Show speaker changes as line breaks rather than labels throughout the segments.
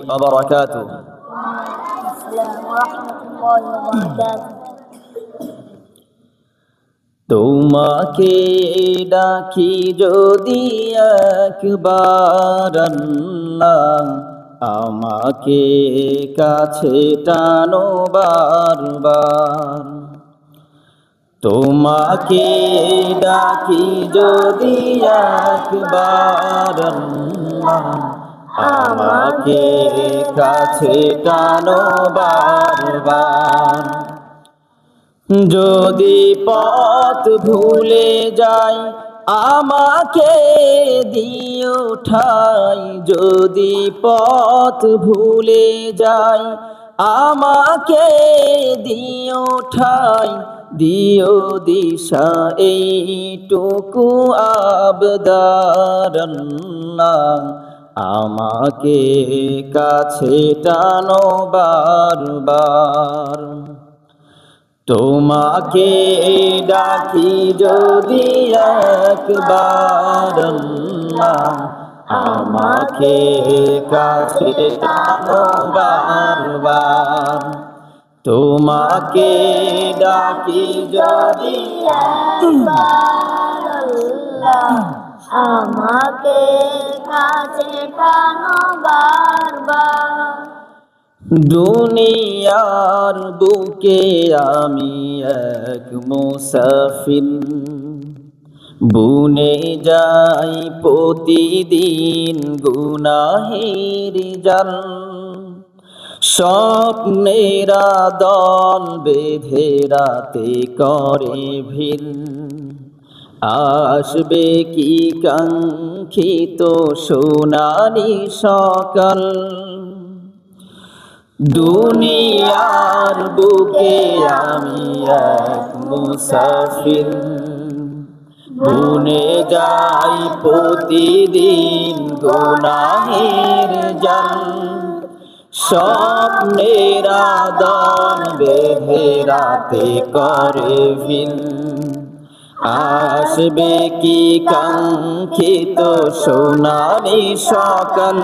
ওয়া বারাকাতুহু।
আসসালামু রাহমাতুল্লাহি ওয়া বারাকাতুহু।
তোমাকে ডাকি যদি একবার আল্লাহ, আমাকে কাছে টানো বারবার। তোমাকে ডাকি যদি একবার আল্লাহ, আমাকে কাছে টানো বারবার। যদি পথ ভুলে যাই আমাকে দিও ঠাই, যদি পথ ভুলে যাই আমাকে দিও ঠাই, দিও দিশা এইটুকু আবদার আল্লাহ, আমাকে কাছে টানো বারবার। তোমাকে ডাকি যদি একবার আল্লাহ, আমাকে কাছে টানো বারবার। তোমাকে ডাকি যদি
একবার আল্লাহ, আমাকে কাছে টানো বারবার।
দুনিয়ার বুকে আমি এক মুসাফির, বুনে যাই প্রতিদিন গুনাহের জাল। স্বপ্নেরা দল বেঁধে রাতে করে ভিড়, আসবে কি কাঙ্ক্ষিত সোনালি সকাল। দুনিয়ার বুকে আমি এক মুসাফির, বুনে যাই প্রতিদিন গুনাহের জাল। স্বপ্নেরা দল বেঁধে রাতে করে ভিড়, আসবে কি কাঙ্ক্ষিত সোনালি সকাল।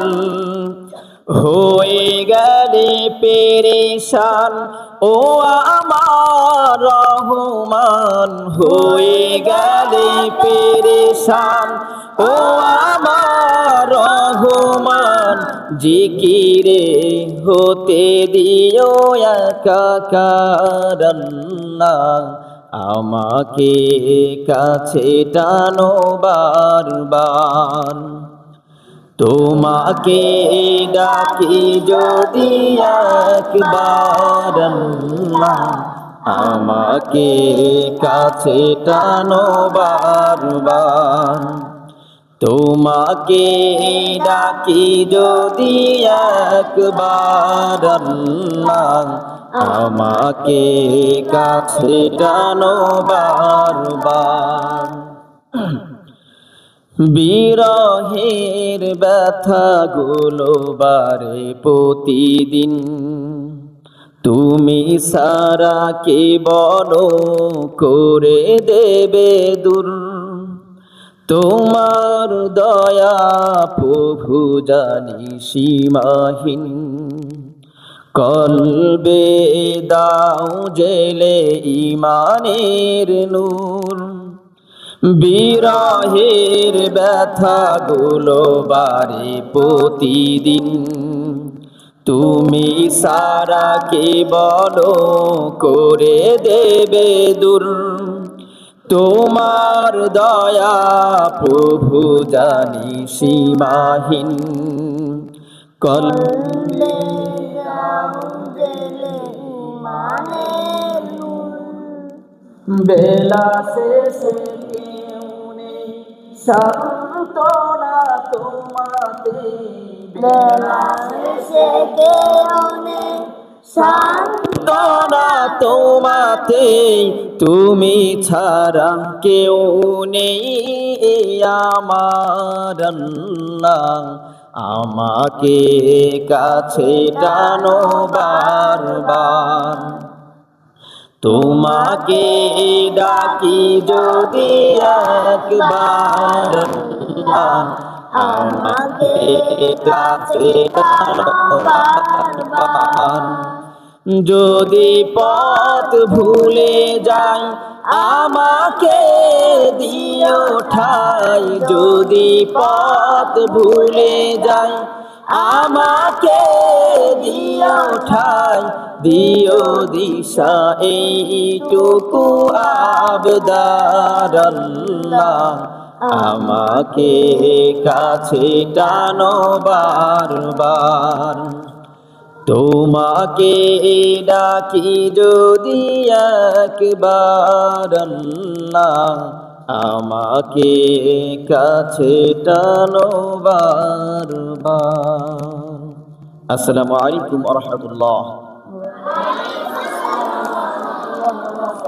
হয়ে গেলে পেরেশান ও আমার রহমান, হয়ে গেলে পেরেশান ও আমার রহমান। জিকিরে হতে দিও একাকার আল্লাহ, আমাকে কাছে টানো বারবার। তোমাকে ডাকি যদি একবার আল্লাহ, আমাকে কাছে টানো বারবার। তোমাকে ডাকি যদি একবার আল্লাহ, আমাকে কাছে টানো বারবার। বিরহের ব্যথাগুলো বারে প্রতিদিন, তুমি সারা কে বলো করে দেবে দূর। তোমার দয়া প্রভু জানি সীমাহীন, কলবে দাও জেলে ইমানের নূর। বিরহের ব্যথাগুলো বারে প্রতিদিন, তুমি সারা কে বলো করে দেবে দূর। তোমার দয়া প্রভু জানি সীমাহীন,
কলবে দাও জেলে ইমানের নূর।
বেলা শেষে কেউ নেই সান্ত্বনা তোমাতে,
বেলা শেষে কেউ নেই
সান্ত্বনা তোমাতে, তুমি ছাড়া কেউ নেই আমার আল্লাহ, আমাকে কাছে টানো বারবার। তোমাকে ডাকি যদি একবার আল্লাহ, আমাকে কাছে টানো যদি পথ ভুলে যাই আমাকে দিও ঠাই, যদি পথ ভুলে যাই আমাকে দিও ঠাই, দিও দিশা এইটুকু আবদার আল্লাহ, আমাকে কাছে টানো বারবার। তোমাকে ডাকি যদি একবার আল্লাহ, আমাকে কাছে টানো বারবার। আসসালামু আলাইকুম ওয়া রাহমাতুল্লাহ।